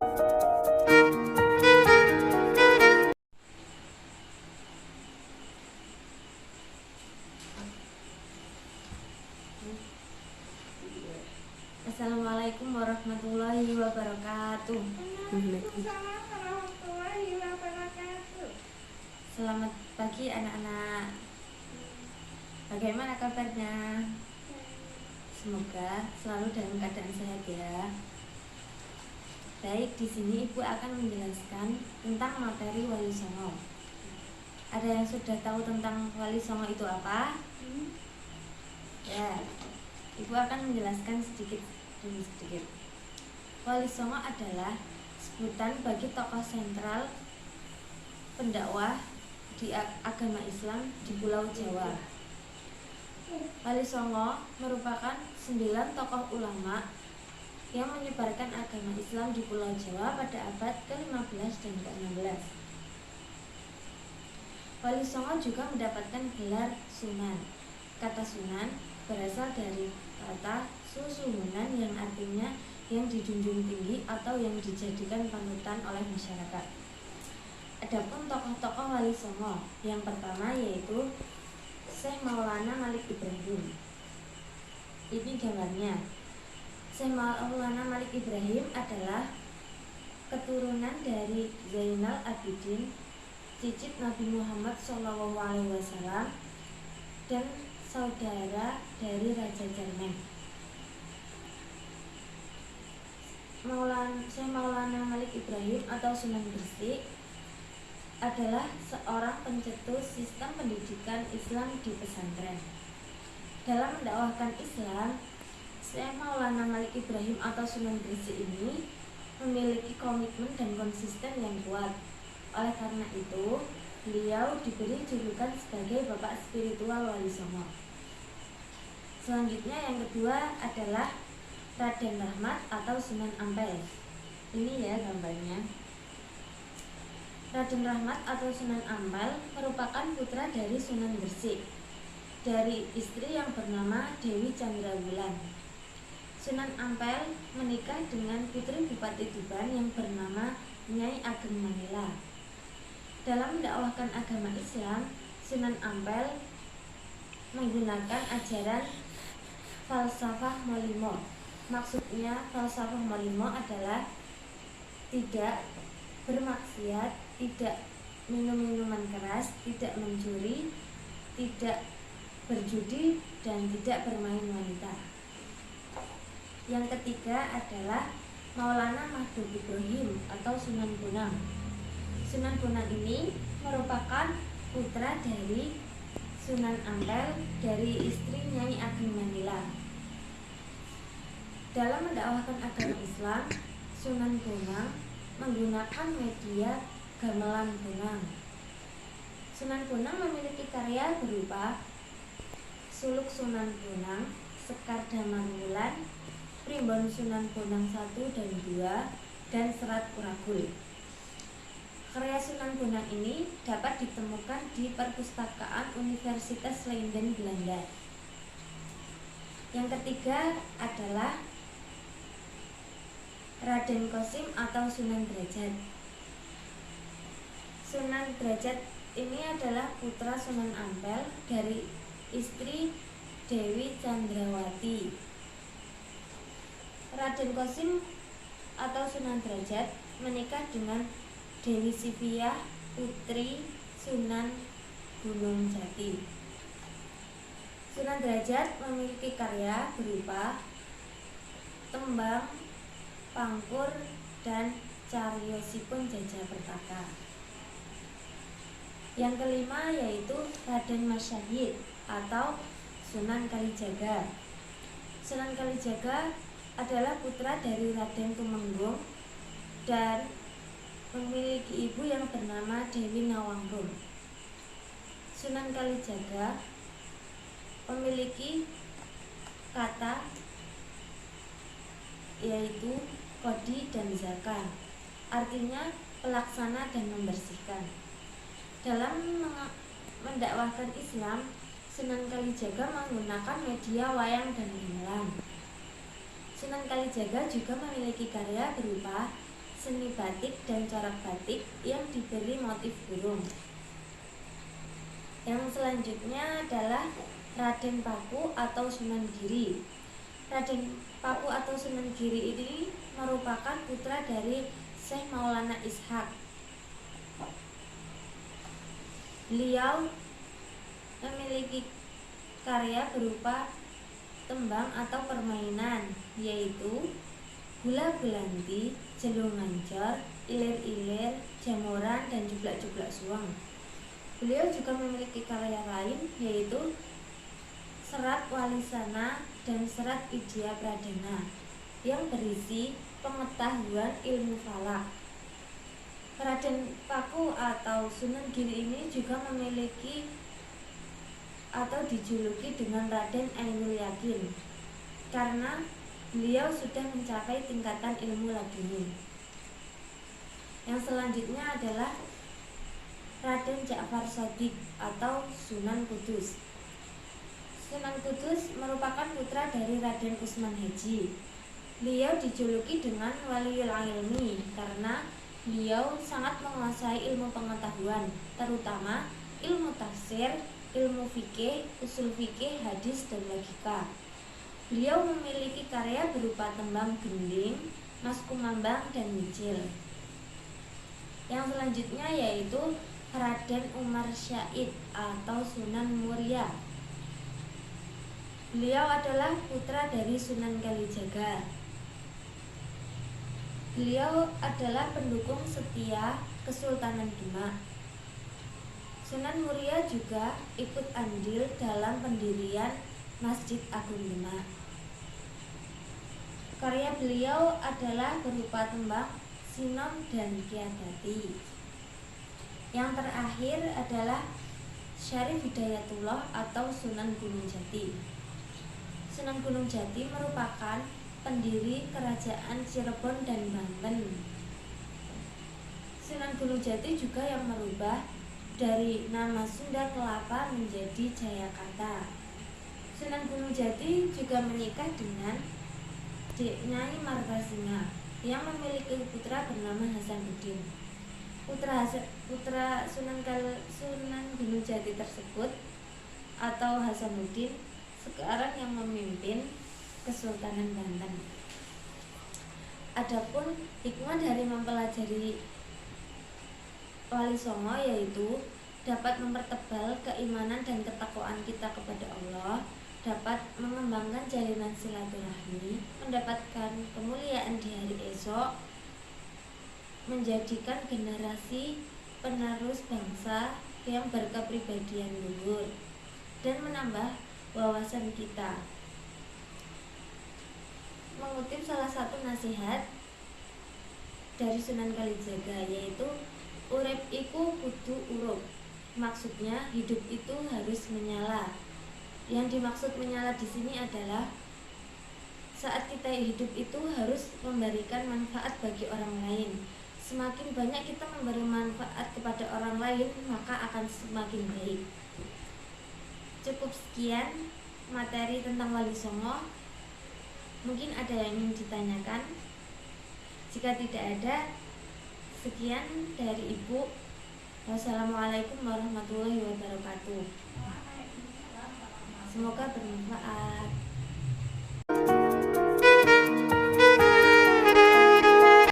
Assalamualaikum warahmatullahi wabarakatuh. Waalaikumsalam warahmatullahi wabarakatuh. Selamat pagi anak-anak. Bagaimana kabarnya? Semoga selalu dalam keadaan sehat ya. Baik, di sini Ibu akan menjelaskan tentang materi Wali Songo. Ada yang sudah tahu tentang Wali Songo itu apa? Ya, Ibu akan menjelaskan sedikit demi sedikit. Wali Songo adalah sebutan bagi tokoh sentral pendakwah di agama Islam di Pulau Jawa. Wali Songo merupakan 9 tokoh ulama yang menyebarkan agama Islam di Pulau Jawa pada abad ke-15 dan ke-16. Wali Songo juga mendapatkan gelar Sunan. Kata Sunan berasal dari kata susuhunan yang artinya yang dijunjung tinggi atau yang dijadikan panutan oleh masyarakat. Adapun tokoh-tokoh Wali Songo, yang pertama yaitu Syekh Maulana Malik Ibrahim. Ini gambarnya. Syekh Maulana Malik Ibrahim adalah keturunan dari Zainal Abidin, cicit Nabi Muhammad SAW, dan saudara dari Raja Jarmen. Syekh Maulana Malik Ibrahim atau Sunan Gresik adalah seorang pencetus sistem pendidikan Islam di pesantren. Dalam mendakwahkan Islam, Syekh Maulana Malik Ibrahim atau Sunan Gresik ini memiliki komitmen dan konsisten yang kuat. Oleh karena itu, beliau diberi julukan sebagai Bapak Spiritual Wali Songo. Selanjutnya yang kedua adalah Raden Rahmat atau Sunan Ampel. Ini ya gambarnya. Raden Rahmat atau Sunan Ampel merupakan putra dari Sunan Gresik, dari istri yang bernama Dewi Candrawulan. Sunan Ampel menikah dengan putri Bupati Tuban yang bernama Nyai Ageng Manila. Dalam mendakwahkan agama Islam, Sunan Ampel menggunakan ajaran falsafah molimo. Maksudnya falsafah molimo adalah tidak bermaksiat, tidak minum minuman keras, tidak mencuri, tidak berjudi, dan tidak bermain wanita. Yang ketiga adalah Maulana Mahdud Ibrahim atau Sunan Bonang. Sunan Bonang ini merupakan putra dari Sunan Ampel dari istri Nyai Ageng Manila. Dalam mendakwahkan agama Islam, Sunan Bonang menggunakan media gamelan Bonang. Sunan Bonang memiliki karya berupa Suluk Sunan Bonang, Sekar Damar Wulan, Primbon Sunan Bonang 1 dan 2, dan Serat Kuragul. Karya Sunan Bonang ini dapat ditemukan di Perpustakaan Universitas Leiden, Belanda. Yang ketiga adalah Raden Kosim atau Sunan Derajat. Sunan Derajat ini adalah putra Sunan Ampel dari istri Dewi Candrawati. Raden Kosim atau Sunan Derajat menikah dengan Dewi Sivia, putri Sunan Gunung Jati. Sunan Derajat memiliki karya berupa tembang, pangkur, dan cariyosipun Jajah Pertaka. Yang kelima yaitu Raden Mas Syahid atau Sunan Kalijaga. Sunan Kalijaga adalah putra dari Raden Tumenggung dan memiliki ibu yang bernama Dewi Nawanggung. Sunan Kalijaga memiliki kata yaitu kodi dan zakat, artinya pelaksana dan membersihkan. Dalam mendakwahkan Islam, Sunan Kalijaga menggunakan media wayang dan gamelan. Sunan Kalijaga juga memiliki karya berupa seni batik dan corak batik yang diberi motif burung. Yang selanjutnya adalah Raden Paku atau Sunan Giri. Raden Paku atau Sunan Giri ini merupakan putra dari Syekh Maulana Ishaq. Beliau memiliki karya berupa tembang atau permainan, yaitu gula-gulanti, jelung ngancor, ilir-ilir, jamuran, dan jublak-jublak suweng. Beliau juga memiliki karya lain, yaitu Serat Walisana dan Serat Widya Pradana yang berisi pengetahuan ilmu falak. Raden Paku atau Sunan Giri ini juga memiliki atau dijuluki dengan Raden Ainul Yakin karena beliau sudah mencapai tingkatan ilmu laduni. Yang selanjutnya adalah Raden Ja'far Shadiq atau Sunan Kudus. Sunan Kudus merupakan putra dari Raden Utsman Haji. Beliau dijuluki dengan Waliul Ilmi karena beliau sangat menguasai ilmu pengetahuan, terutama ilmu tafsir, ilmu fikih, usul fikih, hadis, dan logika. Beliau memiliki karya berupa tembang gending, mas kumambang, dan micil. Yang selanjutnya yaitu Raden Umar Syahid atau Sunan Muria. Beliau adalah putra dari Sunan Kalijaga. Beliau adalah pendukung setia Kesultanan Demak. Sunan Muria juga ikut andil dalam pendirian Masjid Agung Demak. Karya beliau adalah berupa tembang Sinom dan Kiadati. Yang terakhir adalah Syarif Hidayatullah atau Sunan Gunung Jati. Sunan Gunung Jati merupakan pendiri kerajaan Cirebon dan Banten. Sunan Gunung Jati juga yang merubah dari nama Sunda Kelapa menjadi Jayakarta. Sunan Gunung Jati juga menikah dengan Dek Nyai Martasina yang memiliki putra bernama Hasanuddin. Putra Sunan Gunung Jati tersebut atau Hasanuddin sekarang yang memimpin Kesultanan Banten. Adapun hikmah dari mempelajari Wali Songo yaitu dapat mempertebal keimanan dan ketakwaan kita kepada Allah, dapat mengembangkan jalinan silaturahmi, mendapatkan kemuliaan di hari esok, menjadikan generasi penerus bangsa yang berkepribadian luhur, dan menambah wawasan kita. Mengutip salah satu nasihat dari Sunan Kalijaga yaitu urip iku kudu urup. Maksudnya hidup itu harus menyala. Yang dimaksud menyala di sini adalah saat kita hidup itu harus memberikan manfaat bagi orang lain. Semakin banyak kita memberi manfaat kepada orang lain, maka akan semakin baik. Cukup sekian materi tentang Wali Songo. Mungkin ada yang ingin ditanyakan. Jika tidak ada, sekian dari Ibu. Wassalamualaikum warahmatullahi wabarakatuh. Semoga bermanfaat.